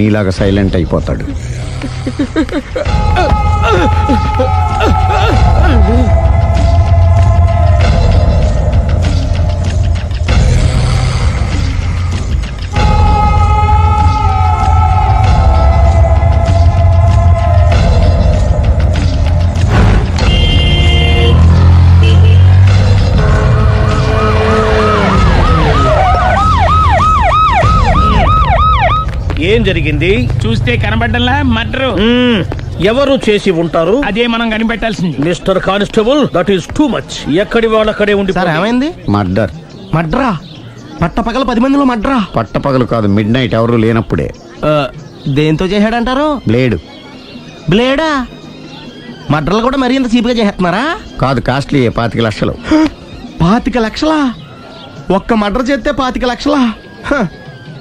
నీలాగా సైలెంట్ అయిపోతాడు. ఏం జరిగింది? చూస్తే కనబడ్డంలా మర్డరు. ఎవరు చేసి ఉంటారు? అదే మనం కనిపెట్టాల్సింది. Mister constable, that is too much. ఎక్కడి వాళ్ళక్కడే ఉండి. సార్ ఏమైంది? మర్డర్. మడ్రా? పట్టపగల 10 మందిలో మడ్రా? పట్టపగలు కాదు, మిడ్ నైట్ ఎవరు లేనప్పుడే. దేంతో చేశాడంటారు? బ్లేడు. బ్లేడా? మడ్రలు కూడా మరీ ఇంత చీప్గా చేస్తున్నారా? కాదు, కాస్ట్లీ 25 లక్షలు. 25 లక్షలా? ఒక్క మడ్ర చేస్తే 25 లక్షలా?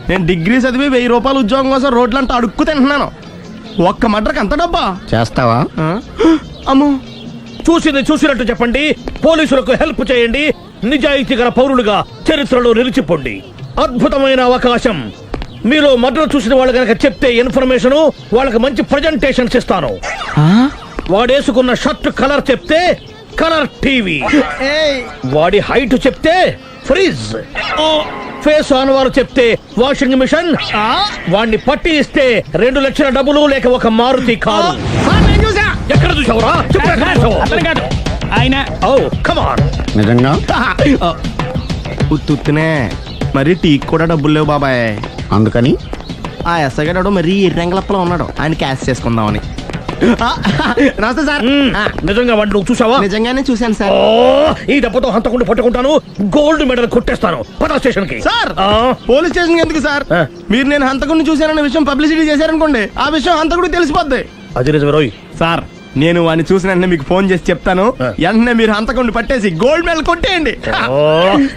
నేను డిగ్రీ చదివి 1000 రూపాయలు ఉద్యోగం కోసం రోడ్లంతా అడుక్కు తింటున్నాను. ఒక్క మడ్రకి అంత డబ్బా? చేస్తావా? అమ్మో, చూసింది చూసినట్టు చెప్పండి. పోలీసులకు హెల్ప్ చేయండి. నిజాయితీ గల పౌరులుగా చరిత్రలో నిలిచిపోండి. అద్భుతమైన అవకాశం. మీలో మర్డర్ చూసిన వాళ్ళు కనుక చెప్తే ఇన్ఫర్మేషన్, వాళ్ళకి మంచి ప్రజెంటేషన్స్ ఇస్తాను. వాడేసుకున్న షర్ట్ కలర్ చెప్తే కలర్ టీవీ, వాడి హైట్ చెప్తే ఫ్రిజ్, ఫేస్ ఆన్ వారు చెప్తే వాషింగ్ మిషన్, వాడిని పట్టి ఇస్తే 2 లక్షల డబ్బులు లేక ఒక మారుతి కారు. ఎక్కడ చూసావురా? అతను కాదు ఆయన. Oh come on. నిజంగా? ఉత్తునే మరి టీకి కూడా డబ్బులు లేవు బాబాయ్. అందుకని ఆ ఎస్ఐ గారు మరీ ఎర్రంగలప్పలో ఉన్నాడు, ఆయన క్యాష్ చేసుకుందామని. నమస్తే సార్. నిజంగా వాడిని నువ్వు చూసావా? నిజంగానే చూశాను సార్. ఈ దెబ్బతో హంతకుండా పట్టుకుంటాను, గోల్డ్ మెడల్ కొట్టేస్తాను. పద స్టేషన్ కి. సార్, పోలీస్ స్టేషన్ ఎందుకు సార్? మీరు నేను హంతకుడిని చూశానన్న విషయం పబ్లిసిటీ చేశారనుకోండి, ఆ విషయం హంతకుడికి తెలిసిపోద్ది. అది నిజమే రోయ్. సార్, నేను వాడిని చూసిన వెంటనే మీకు ఫోన్ చేసి చెప్తాను. వెంటనే మీరు హంతకుడిని పట్టేసి గోల్డ్ మెడల్ కొట్టేయండి.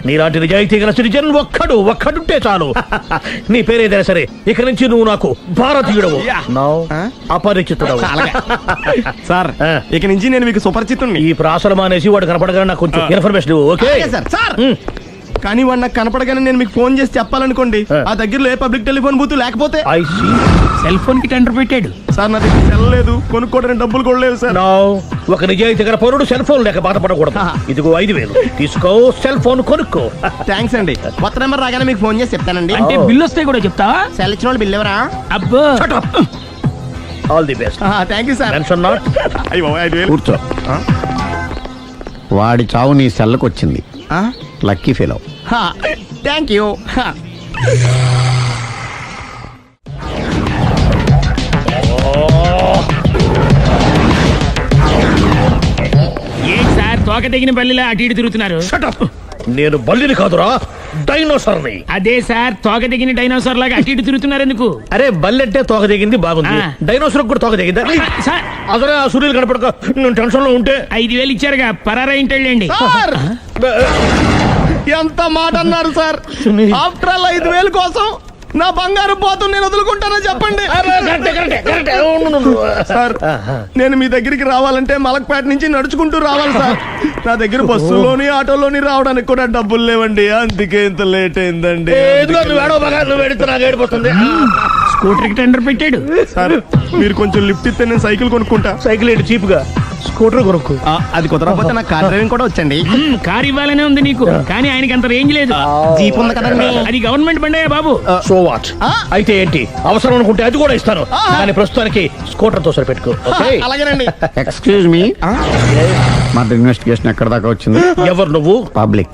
నీలాంటి నిజాయితీ గల సిటిజన్ ఒక్కడుంటే చాలు. నీ పేరేదైనా సరే, ఇక నుంచి నువ్వు నాకు భారతీయుడవు, అపరిచితుడవు. సార్, ఇక నుంచి నేను మీకు సుపరిచితుడిని. ఈ ప్రాసలు మానేసి వాడు కనపడగానే నాకు కొంచెం ఇన్ఫర్మేషన్. Okay sir. కానీ వాడు నాకు కనపడగానే నేను మీకు ఫోన్ చేసి చెప్పాలనుకోండి, ఆ దగ్గరలో ఏ పబ్లిక్ టెలిఫోన్ బూత్ లేకపోతే. సెల్ ఫోన్ కి టెండర్ పెట్టాడు. సార్, నా దగ్గర సెల్ లేదు, కొనుక్కోవడానికి డబ్బులు కూడా లేవు సార్. ఒక నిజాయితీ గల పౌరుడు సెల్ ఫోన్ లేక బాధపడకూడదు. ఇదిగో 5000 తీసుకో, సెల్ ఫోన్ కొనుక్కో. థ్యాంక్స్ అండి. కొత్త నెంబర్ రాగానే మీకు ఫోన్ చేసి చెప్తానండి. అంటే బిల్ వస్తే కూడా చెప్తావా? సెల్ ఇచ్చిన వాళ్ళు బిల్ ఎవరా? అబ్బో, all the best. Thank you sir. Tension not. కూర్చో. వాడి చావు నీ సెల్లకు వచ్చింది. Lucky fellow. Thank you. ఏంటి సార్ తోక తెగిన బల్లిలా అటు ఇటు తిరుగుతున్నారు? నేను బల్లిని కాదురా, డైనోసార్ని. అదే సార్, తోక తెగిన డైనోసార్ లాగా అటు ఇటు తిరుగుతున్నారు ఎందుకు? అరే, బల్లెట్టే తోక దిగింది బాగుంది, డైనోసార్ కూడా తోక దిగిందా? సార్, అసలే ఆ సూర్యులు కనపడక నేను టెన్షన్ లో ఉంటే 5000 ఇచ్చారుగా, పరారా ఇంటండి. ఎంత మాట అన్నారు సార్? ఆఫ్టర్ ఆల్ 5000 కోసం నా బంగారు పోతుంది నేను వదులుకుంటానో చెప్పండి సార్. నేను మీ దగ్గరికి రావాలంటే మలక్పేట నుంచి నడుచుకుంటూ రావాలి సార్. నా దగ్గర బస్సులోని ఆటోలోని రావడానికి కూడా డబ్బులు లేవండి, అందుకే ఇంత లేట్ అయిందండి. స్కూటర్ కి టెండర్ పెట్టాడు సార్. మీరు కొంచెం లిఫ్ట్ ఇస్తే నేను సైకిల్ కొనుక్కుంటా. సైకిల్ ఏంటి చీప్ గా, స్కూటర్ కొనుక్కు. అది కుదరకపోతే నాకు కార్ డ్రైవింగ్ కూడా వచ్చండి. కార్ ఇవ్వాలనే ఉంది నీకు, కానీ ఆయనకి అంత రేంజ్ లేదు. జీప్ ఉంది కదండి. అది గవర్నమెంట్ బండే బాబు. So what? అయితే ఏంటి, అవసరం అనుకుంటే అది కూడా ఇస్తాను, కానీ ప్రస్తుతానికి స్కూటర్ తో సరిపెట్టుకో. అలాగేనండి. ఎక్స్క్యూజ్ మీ, మర్డర్ ఇన్వెస్టిగేషన్ ఎక్కడ దాకా వచ్చింది? ఎవరు నువ్వు? పబ్లిక్.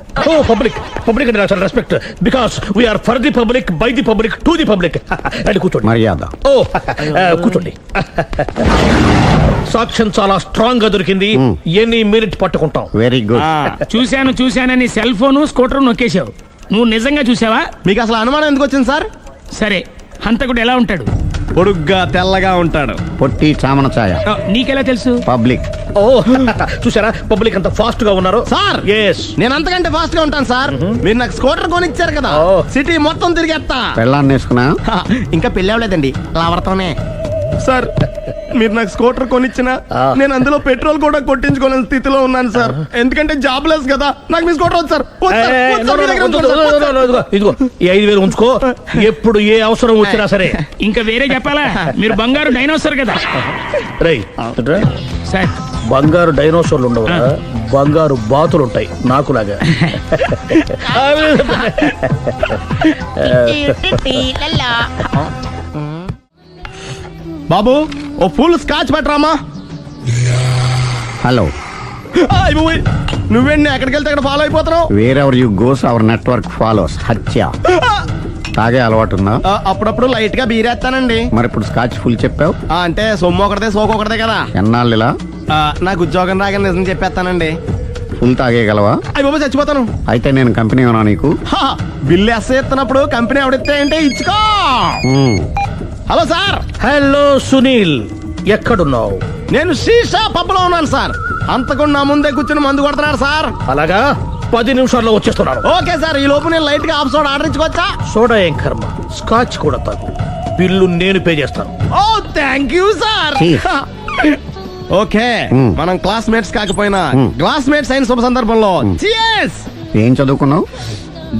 పబ్లిక్ అంటే చాలా respect, because we are for the public, by the public, to the public. అది కూర్చోండి. మర్యాద. కూర్చోండి. సాక్ష్యం చాలా స్ట్రాంగ్ గా దొరికింది, ఎన్ని మినిట్ పట్టుకుంటాం. Very good. చూశానని సెల్ ఫోను స్కూటర్ నొక్కేశావు. నువ్వు నిజంగా చూసావా? మీకు అసలు అనుమానం ఎందుకు వచ్చింది సార్? సరే, హంతకుడు ఎలా ఉంటాడు? పొడుగ్గా తెల్లగా ఉంటాడు. పొట్టి చామన ఛాయ. నీకెలా తెలుసు? పబ్లిక్. చూసారా పబ్లిక్ అంత ఫాస్ట్ గా ఉన్నారు సార్. నేను అంతకంటే ఫాస్ట్ గా ఉంటాను సార్. మీరు నాకు స్కూటర్ కొనిచ్చారు కదా, సిటీ మొత్తం తిరిగేస్తా. పెళ్ళాన్ని వేసుకున్నా? ఇంకా పెళ్ళి అవ్వలేదండి, లావర్తోనే. సార్ మీరు నాకు స్కూటర్ కొనిచ్చిన నేను అందులో పెట్రోల్ కూడా కొట్టించుకోలేని స్థితిలో ఉన్నాను సార్. ఎందుకంటే జాబ్ లెస్ కదా. నాకు మీ స్కూటర్ వద్దు సార్. వద్దు సార్. వద్దు సార్. మీ దగ్గర ఉంచుకోండి సార్. ఇదిగో ఈ 5,000 ఉంచుకో. ఎప్పుడు ఏ అవసరం వచ్చినా సరే. ఇంకా వేరే చెప్పాలా? మీరు బంగారు డైనోసార్ కదా రై సార్. బంగారు డైనోసార్లు ఉండవు, బంగారు బాతులు ఉంటాయి నాకులాగా. బాబు ఓ ఫుల్ స్కాచ్ పట్టరామా. హలో, నువ్వేంటి ఎక్కడికి వెళ్తే అక్కడ ఫాలో అయిపోతున్నావు? Wherever you goes our network follows. హత్య. తాగే అలవాటు ఉందా? అప్పుడప్పుడు లైట్ గా బీరేస్తానండి. మరి ఇప్పుడు స్కాచ్ ఫుల్ చెప్పావు అంటే సొమ్ము ఒకటిదే సోకు ఒకటిదే కదా. ఎన్నాళ్ళు ఇలా? నాకు ఉద్యోగం రాగానే నిజం చెప్పేస్తానండి. ఫుల్ తాగేయగలవా? అయ్యి బాబు చచ్చిపోతాను. అయితే నేను కంపెనీ ఉన్నా నీకు? బిల్లు ఎస్ ఎత్తున్నప్పుడు కంపెనీ ఎవడితే అంటే ఇచ్చుకో. Hello sir. హలో సునీల్, ఎక్కడున్నావు? నేను శీషా పబ్లో ఉన్నాను సార్. అంతకుండా నా ముందే కూర్చుని మందు కొడుతున్నాడు సార్. అలాగా, 10 నిమిషాల్లో వచ్చేస్తున్నాను. Okay sir. ఈ లోపు నేను లైట్ గా హాఫ్ సోడా ఆర్డర్ ఇచ్చుకోవచ్చా? సోడా ఏం కర్మ, స్కాచ్ కూడా తాగు. బిల్లు నేను పే చేస్తాను. ఓ థ్యాంక్ యూ సార్. ఓకే, మనం క్లాస్మేట్స్ కాకపోయినా క్లాస్మేట్స్ అయిన శుభ సందర్భంలో cheers. ఏం చదువుకున్నావు?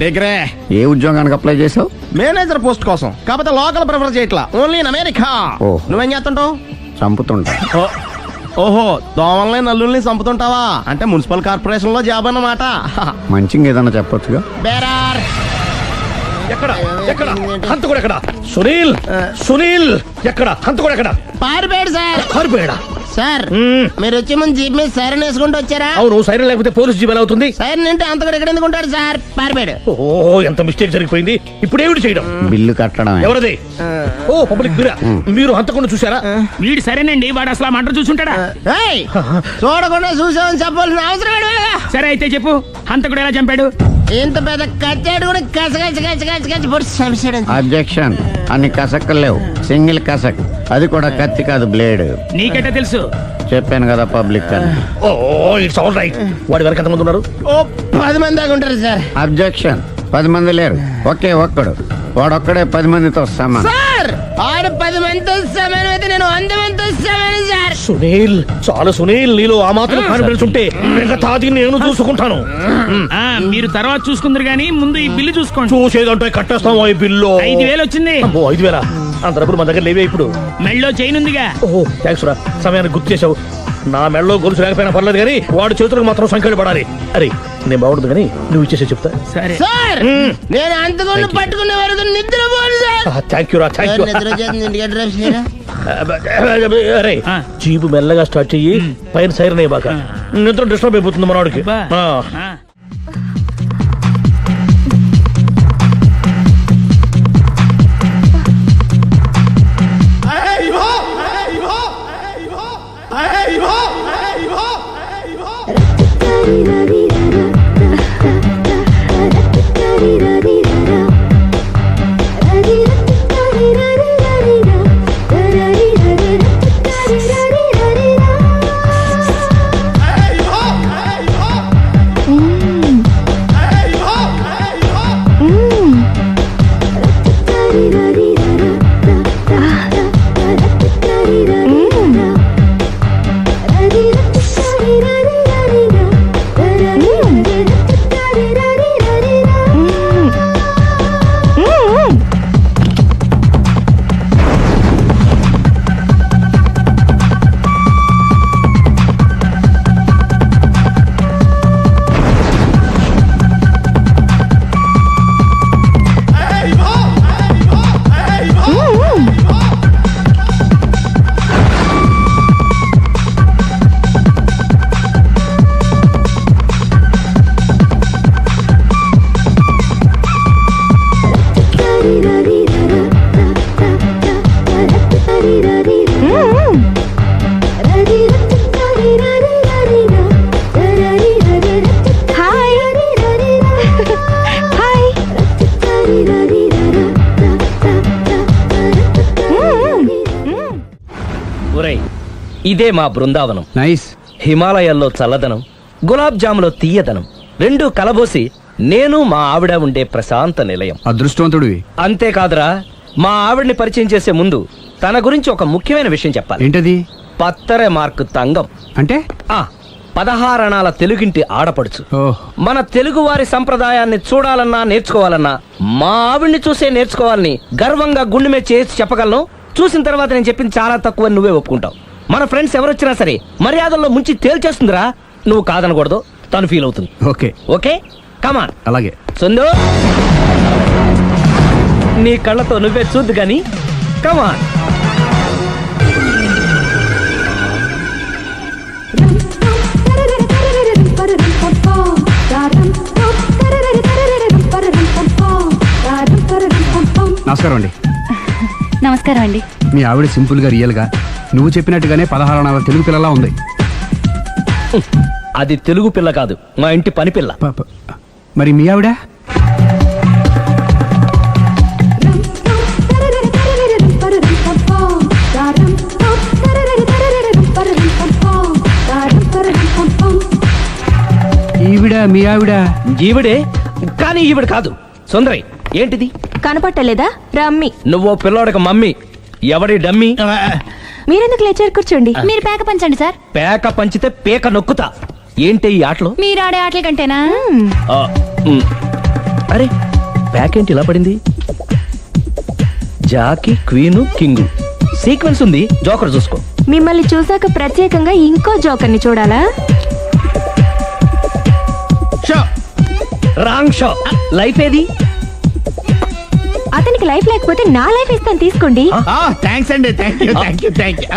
డిగ్రీ. ఏ ఉద్యోగానికి అప్లై చేసావు? మేనేజర్ పోస్ట్ కోసం. కాకపోతే లోకల్ ప్రిఫర్ చేయట్లా, ఓన్లీ ఇన్ అమెరికా. ఓహో. నువ్వేం చేస్తుంటావు? చంపుతుంటా. ఓహో, దోమల్ని నల్లుల్ని చంపుతుంటావా? అంటే మున్సిపల్ కార్పొరేషన్ లో జాబ్ అన్నమాట. మంచిగా ఏదన్నా చెప్పొచ్చుగా. బేరార్. ఎక్కడ ఎక్కడ హంతకుడు ఎక్కడ? సునీల్, సునీల్ ఎక్కడ? హంతకుడు ఎక్కడ? పారిపోయాడు సార్. పారిపోయాడా? సార్ మీరు వచ్చే ముందు జీప్ మీద సైరన్ వేసుకుంటూ వచ్చారా? అవును, సైరన్ లేకపోతే పోలీస్ జీవన్ అవుతుంది. సైరన్ అంటే అంత కూడా ఎక్కడ ఎందుకు ఉంటాడు సార్? పారిపోయాడు. ఓ, ఎంత మిస్టేక్ జరిగిపోయింది. ఇప్పుడు ఏమిటి చేయడం? బిల్లు కట్టడం. ఎవరది? ఓ, పబ్లిక్ మీరా? మీరు హంతకుండా చూసారా? వీడు సరేనండి, వాడు అసలు ఆ మంట చూసుంటాడా? ఏయ్, చూడకుండా చూసామని చెప్పాల్సిన అవసరం ఏంటి? సరే అయితే చెప్పు, హంతకుడు ఎలా చంపాడు? ఇంత పెద్ద కచ్చాడు కూడా కచ్చ పొడి చంపేశాడు. అబ్జెక్షన్. అన్ని కసక్కలు లేవు, సింగిల్ కసక్. అది కూడా కత్తి కాదు, బ్లేడ్. నీకెట్టా తెలుసు? చెప్పాను కదా పబ్లిక్ అని. ఓ, ఇట్స్ ఆల్ రైట్. వాడి వరకు ఎంతమంది ఉన్నారు? ఓ 10 మంది దాకా ఉంటారు సార్. అబ్జెక్షన్. 10 మంది లేరు, ఒకే ఒక్కడు. వాడొక్కడే 10 మందితో సమానం. సార్ ఆడు 10 మందితో సమానం అయితే నేను 100 మందితో సమానం సార్. సునీల్, చాలు సునీల్, నీలో ఆ మాత్రం కాన్ఫిడెన్స్ ఉంటే మిగతాది నేను చూసుకుంటాను. మీరు తర్వాత చూసుకుందరు గానీ ముందు ఈ బిల్లు చూసుకోండి. చూసేదంటే కట్టేస్తాం. ఈ బిల్లు 5,000 వచ్చింది. 5,000? అంత డబ్బులు మన దగ్గర లేవే ఇప్పుడు. మెళ్ళో చైన్ ఉందిగా. ఓహో, థ్యాంక్స్ రా, సమయానికి గుర్తు చేసావు. నా మెడలో గొలుసు లేకపోయినా పర్లేదు కానీ వాడి చేతులకు మాత్రం సంఖ్యలు పడాలి. అరే, నేను బాగుంటుంది కానీ నువ్వు ఇచ్చేసే చెప్తా. సరే సార్ నేను అంతకుండా పట్టుకునే వరకు నిద్రపోను సార్. థ్యాంక్ యూ రా, థ్యాంక్ యూ. నిద్ర చేస్తుంది ఇంటికి అడ్రస్ చేయరా? అరే, జీపు మెల్లగా స్టార్ట్ చెయ్యి, పైన సైరన్ అయ్యాక నిద్ర డిస్టర్బ్ అయిపోతుంది మనవాడికి. ఇదే మా బృందావనం. నైస్. హిమాలయాల్లో చల్లదనం, గులాబ్ జాములో తీయదనం రెండు కలబోసి నేను మా ఆవిడ ఉండే ప్రశాంత నిలయం. అదృష్టవంతుడివి. అంతేకాదురా, మా ఆవిడ్ని పరిచయం చేసే ముందు తన గురించి ఒక ముఖ్యమైన విషయం చెప్పాలి. ఏంటది? పత్తరె మార్కు తంగం అంటే 16 అణాల తెలుగింటి ఆడపడుచు. ఓహ్, మన తెలుగు వారి సంప్రదాయాన్ని చూడాలన్నా నేర్చుకోవాలన్నా మా ఆవిడ్ని చూసే నేర్చుకోవాలని గర్వంగా గుండె మీద చేసి చెప్పగలను. చూసిన తర్వాత నేను చెప్పింది చాలా తక్కువ నువ్వే ఒప్పుకుంటావు. మన ఫ్రెండ్స్ ఎవరొచ్చినా సరే మర్యాదల్లో ముంచి తేల్చేస్తుందిరా. నువ్వు కాదనకూడదు, తను ఫీల్ అవుతుంది. Okay okay come on. అలాగే. సుందు నీ కళ్ళతో నువ్వే చూద్దు గాని కమాన్. నమస్కారం అండి. నమస్కారం అండి. మీ ఆవిడ సింపుల్ గా రియల్ గా నువ్వు చెప్పినట్టుగానే 16 అణాల తెలుగు పిల్లలా ఉంది. అది తెలుగు పిల్ల కాదు, మా ఇంటి పని పిల్ల. మరి మీ ఆవిడ? ఈవిడ మీ ఆవిడ? ఈవిడే, కానీ ఈవిడ కాదు. సుందరి ఏంటిది కనపట్టలేదా? రమ్మి. నువ్వు పిల్లోడక మమ్మీ. ఎవడి డమ్మీ? మీరెందుకు లేచారు? కూర్చోండి. మీరు పేక పంచండి సార్. పేక పంచితే పేక నొక్కుతా. ఏంటి ఈ ఆటలు? మీరు ఆడే ఆటల కంటేనా? ఆ, అరే పేక ఏంటి ఇలా పడింది? జాకి, క్వీను, కింగు సీక్వెన్స్ ఉంది. జోకర్ చూసుకో. మిమ్మల్ని చూసాక ప్రత్యేకంగా ఇంకో జోకర్ని చూడాలా? Wrong show. లైఫ్ ఏది? అతనికి లైఫ్ లేకపోతే నా లైఫ్ ఇస్తాను, తీసుకోండి. థ్యాంక్స్ అండి. Thank you.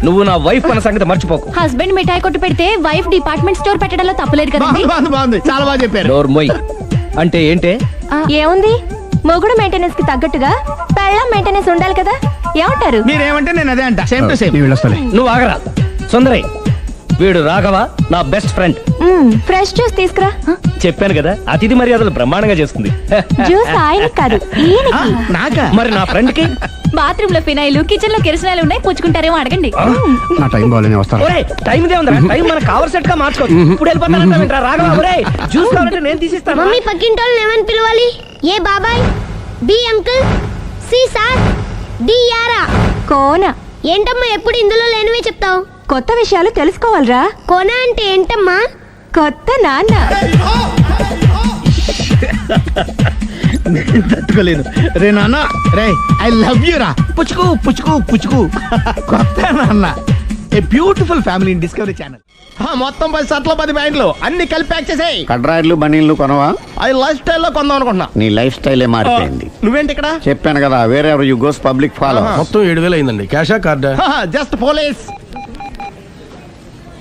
నువ్వు నా వైఫ్ అన్న సంగతి మర్చిపోకు. హస్బెండ్ మిఠాయి కొట్టు పెడితే వైఫ్ డిపార్ట్మెంట్ స్టోర్ పెట్టడంలో తప్పలేదు కదండి. బాగుంది, చాలా బాగా చెప్పారు. డోర్ మొయ్. అంటే ఏంటే? ఏముంది, మొగుడు మెయింటెనెన్స్ కి తగ్గట్టుగా పెళ్ళం మెయింటెనెన్స్ ఉండాలి కదా. ఏమంటారు? మీరేమంటే నేను అదే అంట. Same to same. నేను వెళ్ళొస్తాలే. నువ్వు ఆగరా. సుందరి, వీడు రాఘవ నా బెస్ట్ ఫ్రెండ్. ఫ్రెష్ జ్యూస్ తీసుకురా. చెప్పాను కదా, అతిథి మర్యాదలు బ్రహ్మాండంగా చేస్తుంది. జ్యూస్ ఆయనకి కాదు, ఈయనకి. నాకా? మరి నా ఫ్రెండ్ కి? బాత్రూమ్ లో ఫినాయిల్, కిచెన్ లో కిరసనాయిలు ఉన్నాయి, పుచ్చుకుంటారేమో అడగండి. నా టైం బాగాలేదు, వస్తాను. ఒరే టైం దే ఉందిరా. టైం మన కవర్ సెట్ గా మార్చుకోవచ్చు. ఇప్పుడు వెళ్ళిపోతానంటా రాఘవ. ఒరే జ్యూస్ కావాలంటే నేను తీసిస్తాను. మమ్మీ పక్కింటోళ్ళని ఏమని పిలవాలి? ఏ బాబాయ్, B uncle, C sir, D యారా. కోన. ఏంటమ్మా ఎప్పుడు ఇందులో లేనివే చెప్తావు? కొత్త విషయాలు తెలుసుకోవాలిరా. కోన అంటే ఏంటమ్మా? కొత్త నాన్న. తట్టుకోలేదు రే నాన్న. రే ఐ లవ్ యూ రా. పుచ్చుకు పుచ్చుకు పుచ్చుకు. కొత్త నాన్న. A beautiful family in discovery channel. మొత్తం 10 షర్ట్లు 10 ప్యాంట్లు అన్ని కలిపి ప్యాక్ చేసేయ్. కడ్రాయిలు బనీళ్లు కొనవా? అది లైఫ్ స్టైల్లో కొందాం అనుకుంటున్నా. నీ లైఫ్ స్టైలే మారిపోయింది. నువ్వేంటి ఇక్కడ? చెప్పాను కదా, వేరే యు గోస్ పబ్లిక్ ఫాలో. మొత్తం 7,000 అయిందండి. క్యాషా కార్డా? Just police.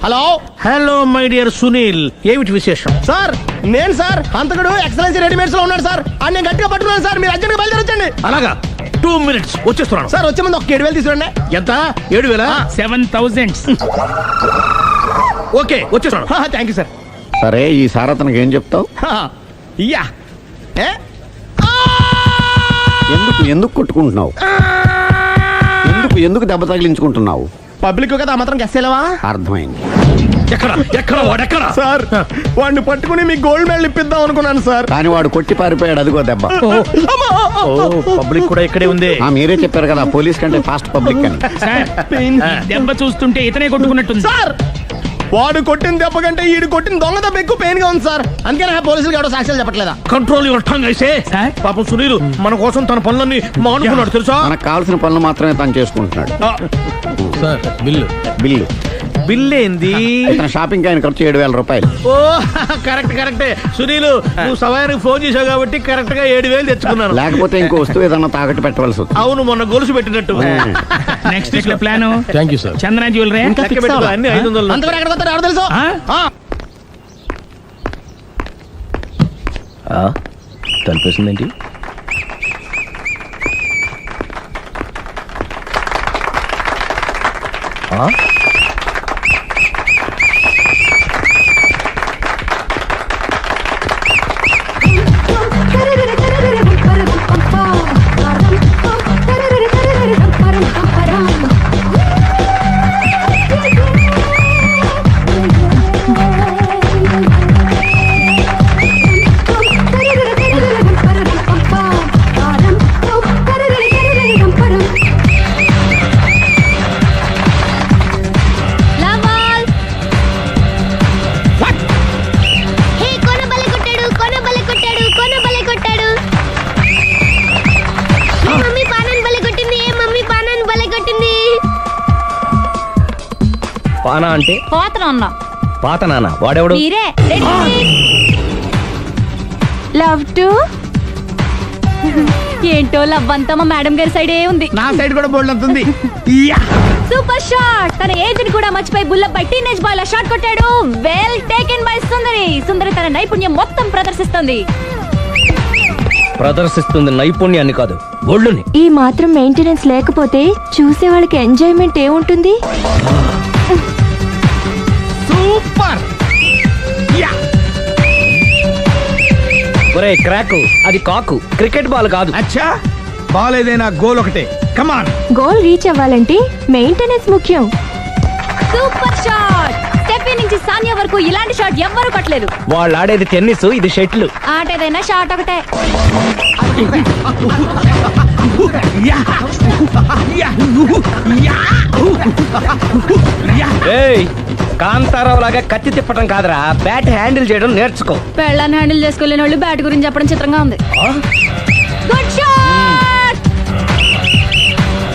Hello hello my dear Sunil, ఏమిటి విశేషం? సార్, నేను సార్ హంతకుడు ఎక్సలెన్సీ రెడీమేడ్స్ లో ఉన్నాడు సార్. అని నేను గట్టిగా పట్టుకున్నాను సార్. మీరు అర్జెంట్గా బయలుదేరొచ్చండి. అలాగా, 2 minutes వచ్చేస్తున్నాను. సార్ వచ్చే ముందు ఒక 7,000 తీసుకురండి. ఎంత? 7,000? 7,000. ఓకే వచ్చేస్తున్నాను. Thank you sir. సరే, ఈ సార్ అతనికి ఏం చెప్తావు? ఇయ్యా. ఎందుకు కొట్టుకుంటున్నావు? ఎందుకు దెబ్బ తగిలించుకుంటున్నావు? పబ్లిక్ కదా మాత్రం గెస్సేలేవా? అర్థమైంది. ఎక్కడ వాడెక్కడ? సార్, వాడిని పట్టుకుని మీ గోల్డ్ మెడల్ ఇప్పిద్దాం అనుకున్నాను సార్. కానీ వాడు కొట్టి పారిపోయాడు. అదిగో దెబ్బ. పబ్లిక్ కూడా ఇక్కడే ఉంది. మీరే చెప్పారు కదా, పోలీస్ కంటే ఫాస్ట్ పబ్లిక్ అని. సార్, దెబ్బ చూస్తుంటే ఇతనే కొట్టుకున్నట్టుంది. సార్, వాడు కొట్టిన దెబ్బ కంటే ఈడు కొట్టిన దొంగ దెబ్బ ఎక్కువ పెయిన్ గా ఉంది సార్. అందుకని పోలీసులు ఎవడో సాక్ష్యాలు చెప్పట్లేదా? కంట్రోల్ యువర్ టంగ్ అయితే. సార్? పాపం సునీల్ మన కోసం తన పనులన్నీ మానుకున్నాడు తెలుసా? మనకు కావాల్సిన పనులు మాత్రమే తను చేసుకుంటున్నాడు. Sir bill. బిల్లు బిల్ ఏంది? తన షాపింగ్ ఆయన ఖర్చు 7,000 రూపాయలు. ఓ కరెక్టే సునీల్, నువ్వు సమయానికి ఫోన్ చేసావు కాబట్టి కరెక్ట్ గా 7,000 తెచ్చుకున్నాను. లేకపోతే ఇంకో వస్తువు ఏదన్నా తాకట్టు పెట్టవలసి వస్తుంది. అవును, మొన్న గొలుసు పెట్టినట్టు. నెక్స్ట్ వీక్ లో plan thank you sir. Chandana jewellery. లెక్క పెట్టుకో, అన్ని 500. అంతవరకు ఎక్కడ పోతారు ఎవరు తెలుసు? తలిపేసిందేంటి? పానా అంటే పోతన ఉన్నా పాత నాన్న వాడెవడు మీరే లవ్ టు ఏంటో లవ్ అంతా మా మేడం గారి సైడే ఉంది. నా సైడ్ కూడా బోల్డ్ అంతుంది. Super shot. తన ఏజ్ ని కూడా మర్చిపోయి బుల్లపై టీనేజ్ బాయ్ లా షాట్ కొట్టాడు. Well taken by Sundari. Sundari తన నైపుణ్యం మొత్తం ప్రదర్శిస్తుంది నైపుణ్యాన్ని కాదు, ఒళ్ళుని. ఈ మాత్రం మెయింటెనెన్స్ లేకపోతే చూసే వాళ్ళకి ఎంజాయ్మెంట్ ఏముంటుంది? సూపర్. ఒరే క్రాకు, అది కాకు, క్రికెట్ బాల్ కాదు. అచ్చా బాల్ ఏదైనా గోల్ ఒకటే. కమాన్. గోల్ రీచ్ అవ్వాలంటే మెయింటెనెన్స్ ముఖ్యం. Super shot. స్టెఫీ నుంచి సానియా వరకు ఇలాంటి షాట్ ఎవ్వరూ కొట్టలేదు. వాళ్ళు ఆడేది టెన్నిస్, ఇది షటిల్. ఆట ఏదైనా షాట్ ఒకటే. ఏయ్, కాంతారావు లాగా కత్తి తిప్పటం కాదురా, బ్యాట్ హ్యాండిల్ చేయడం నేర్చుకో. పెళ్ళాన్ని హ్యాండిల్ చేసుకోలేని వాళ్ళు బ్యాట్ గురించి చెప్పడం చిత్రంగా ఉంది. Good shot.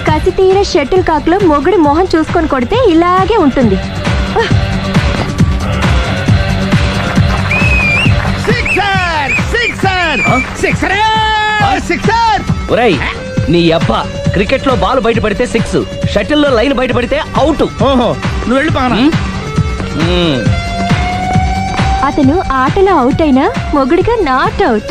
కసి తీర షటిల్ కాక్ లో మొగుడి మొహం చూసుకొని కొడితే ఇలాగే ఉంటుంది. ఒరేయ్, నీ అబ్బా క్రికెట్ లో బాల్ బయట పడితే 6, షటిల్ లో లైన్ బయట పడితే అవుట్. ఓహో, నువ్వు వెళ్ళి పానా. అతను ఆటలో అవుట్ అయినా మొగుడిగా నాట్ అవుట్.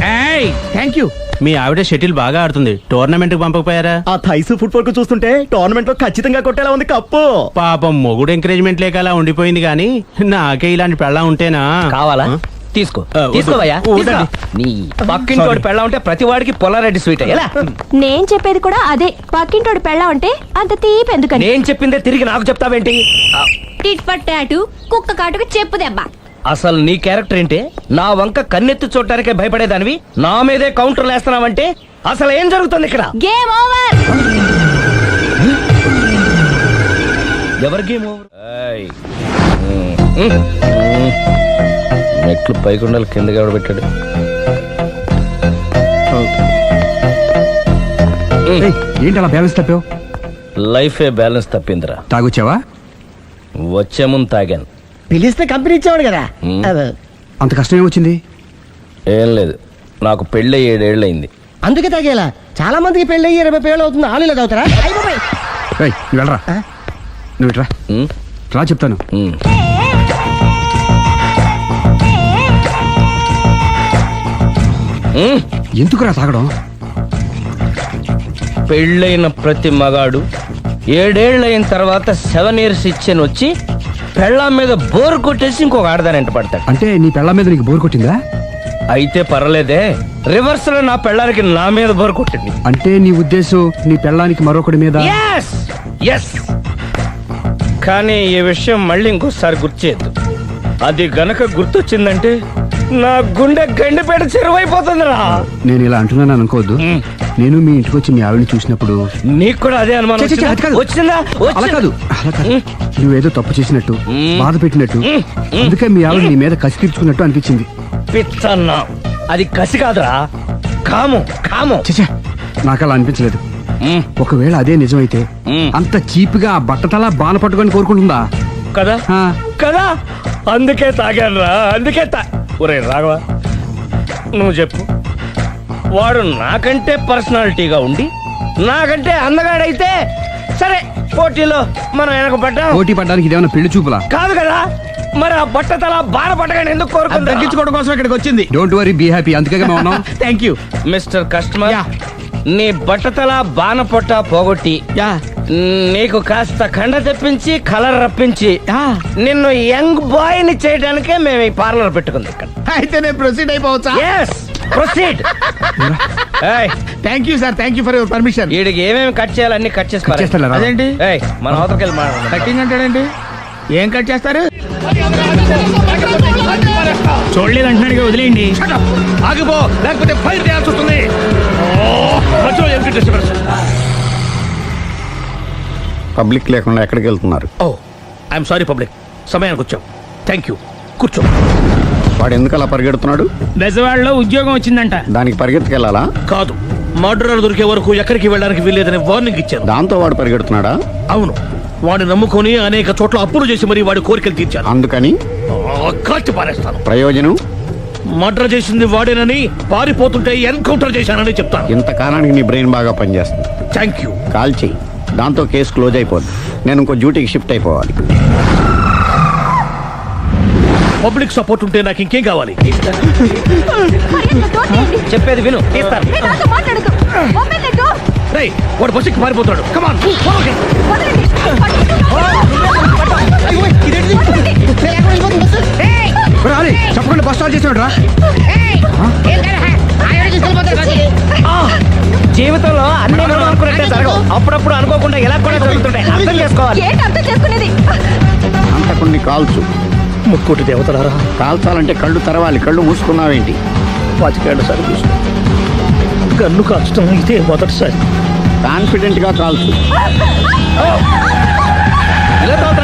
Thank you. మీ ఆవిడ షటిల్ బాగా ఆడుతుంది, టోర్నమెంట్ కి పంపకపోయారా? ఆ థైస్ ఫుట్బాల్ కు చూస్తుంటే టోర్నమెంట్ లో ఖచ్చితంగా కొట్టేలా ఉంది కప్పు. పాపం మొగుడు ఎంకరేజ్మెంట్ లేక అలా ఉండిపోయింది గానీ నాకే ఇలాంటి పెళ్ళా ఉంటేనా. కావాలా? తీసుకో, వద్దు. తీసుకోవయ్యా. వద్దండి. నీ పక్కింటోడి పెళ్ళ ఉంటే ప్రతి వాడికి పొలారెడ్డి స్వీట్. ఎలా? నేను చెప్పేది కూడా అదే. పక్కింటోడు పెళ్ళా ఉంటే అంత తీపి ఎందుకని? నేను చెప్పిందే తిరిగి నాకు చెప్తావేంటి? టిట్ ఫట్ టాటు, కుక్క కాటుకు చెప్పు దెబ్బ. అసలు నీ క్యారెక్టర్ ఏంటి? నా వంక కన్నెత్తి చూడటానికే భయపడేదానివి నా మీదే కౌంటర్లు వేస్తున్నావంటే అసలు ఏం జరుగుతుంది ఇక్కడ? Game over. ఎవరి గేమ్ ఓవర్? మెట్లు పైకుండలు కిందకి ఎవడు పెట్టాడు? ఏంటి అలా బ్యాలెన్స్ తప్పావు? లైఫే బ్యాలెన్స్ తప్పిందిరా. తాగొచ్చావా? వచ్చే ముందు తాగాను. పిలిస్తే కంపెనీ ఇచ్చేవాడు కదా. అంత కష్టం ఏమొచ్చింది? ఏం లేదు, నాకు పెళ్ళి 7 ఏళ్ళు అయింది. అందుకే తాగేలా. చాలా మందికి పెళ్ళి 20 ఏళ్ళు అవుతుంది. ఆలు ఇలా తాగుతారా? ఏయ్, నువ్వు వెళ్ళరా. నువ్వు ఇట్రా రా, చెప్తాను. ఎందుకురా తాగడం? పెళ్ళైన ప్రతి మగాడు 7 ఏళ్ళు అయిన తర్వాత 7 ఇయర్స్ ఇచ్చాను వచ్చి పెళ్ళాం మీద బోరు కొట్టేసి ఇంకొక ఆడదానంట పడతాడు. అంటే నీ పెళ్ళ మీద నీకు బోర్ కొట్టిందా? అయితే పర్లేదే, రివర్స్ లో నా పెళ్ళానికి నా మీద బోరు కొట్టింది. అంటే నీ ఉద్దేశం నీ పెళ్ళానికి మరొకటి మీద? ఎస్. కానీ ఈ విషయం మళ్ళీ ఇంకోసారి గుర్తు చేయద్దు. అది గనక గుర్తొచ్చిందంటే నా గుండె గండిపేట చెరువైపోతుందిరా. నేను ఇలా అంటున్నాను అనుకోవద్దు. నేను మీ ఇంటికి వచ్చి మీ ఆవిడని చూసినప్పుడు నీకు కూడా అదే అనుమానం ఛీ, ఛీ, అది కాదు. వచ్చిందా? అలా కాదు. నువ్వేదో తప్పు చేసినట్టు, బాధ పెట్టినట్టు, అందుకే మీ ఆవిడ నీ మీద కసి తీర్చుకున్నట్టు అనిపించింది. పిచ్చన్నా, అది కసి కాదురా, కామం. చచ్చా, నాకు అలా అనిపించలేదు. ఒకవేళ అదే నిజమైతే అంత చీప్ గా బట్టతలా బాన పట్టుకొని కోరుకుంటుందా? కదా ఆ. కదా, అందుకే తాగాను రా, అందుకే ఒరే రాఘవ, నువ్వు చెప్పు. వాడు నాకంటే పర్సనాలిటీగా ఉండి నాకంటే అందగాడైతే సరే, పోటీలో మనం వెనకబడ్డాం. పోటీ పడ్డానికి ఇదేమన్నా పెళ్లి చూపులా? కాదు కదా, మరి ఆ బట్టతల బాధ పట్టగానే ఎందుకు కోరుకుంటా? తగ్గించుకోవడం కోసం ఇక్కడికి వచ్చింది. Don't worry, be happy. అందుకే మేము ఉన్నాం. Thank you mister customer. నీ బట్టతల బాన పొట్ట పోగొట్టి నీకు కాస్త కండ తెప్పించి కలర్ రప్పించి నిన్ను యంగ్ బాయ్ ని చేయడానికే మేము ఈ పార్లర్ పెట్టుకుంది ఇక్కడ. అయితే నేను ప్రొసీడ్ అయిపోవచ్చా? Proceed. Thank you sir, thank you for your permission. వీడికి ఏమేమి కట్ చేయాలి అన్ని కట్ చేసి చేస్తారా? అదేంటి మన అవతలకి వెళ్ళి మాట్లాడదాం. కటింగ్ అంటాడండి? ఏం కట్ చేస్తారు? చూడలేదు అంటున్నాడు, వదిలేయండి. ఆగిపో, లేకపోతే ఫైర్ చేయాల్సి వస్తుంది. పబ్లిక్ లేకుండా ఎక్కడికి వెళ్తున్నారు? ఐఎమ్ సారీ పబ్లిక్, సమయానికి వచ్చాం. థ్యాంక్ యూ, కూర్చో. వాడు ఎందుకు అలా పరిగెడుతున్నాడు? బెజవాడలో ఉద్యోగం వచ్చిందంట. దానికి పరిగెత్తుకెళ్ళాలా? కాదు, మర్డరర్ దొరికే వరకు ఎక్కడికి వెళ్ళడానికి వీల్లేదని వార్నింగ్ ఇచ్చాను. దాంతో వాడు పరిగెడుతున్నాడా? అవును, వాడిని నమ్ముకొని అనేక చోట్ల అప్పులు చేసి మరి వాడి కోరికలు తీర్చాను. అందుకని కాల్చి పారేస్తాను. ప్రయోజనం? మర్డర్ చేసింది వాడేనని, పారిపోతుంటే ఎన్కౌంటర్ చేశానని చెప్తాను. ఇంతకాలానికి నీ బ్రెయిన్ బాగా పనిచేస్తుంది. Thank you. కాల్ చెయ్యి, దాంతో కేసు క్లోజ్ అయిపోద్ది. నేను ఇంకో డ్యూటీకి షిఫ్ట్ అయిపోవాలి. పబ్లిక్ సపోర్ట్ ఉంటే నాకు ఇంకేం కావాలి? చెప్పేది విను, తీస్తాను. రేయ్, వాడు బస్సుకి పారిపోతాడు. కమాన్, చెప్పకుండా బస్ స్టార్ట్ చేసాడు రా. జీవితంలో అన్ని మనం అనుకున్నట్టే జరగవు. అప్పుడప్పుడు అనుకోకుండా ఎలా కూడా జరుగుతుంటాయి. అర్థం చేసుకోవాలి. అంతకుణ్ణి కాల్చు. ముక్కోటి దేవతలారా, కాల్చాలంటే కళ్ళు తెరవాలి. కళ్ళు మూసుకున్నావేంటి? 25 సార్లు చూసిన గన్ను కాల్చడం ఇదే మొదటిసారి. కాన్ఫిడెంట్ గా కాల్చు.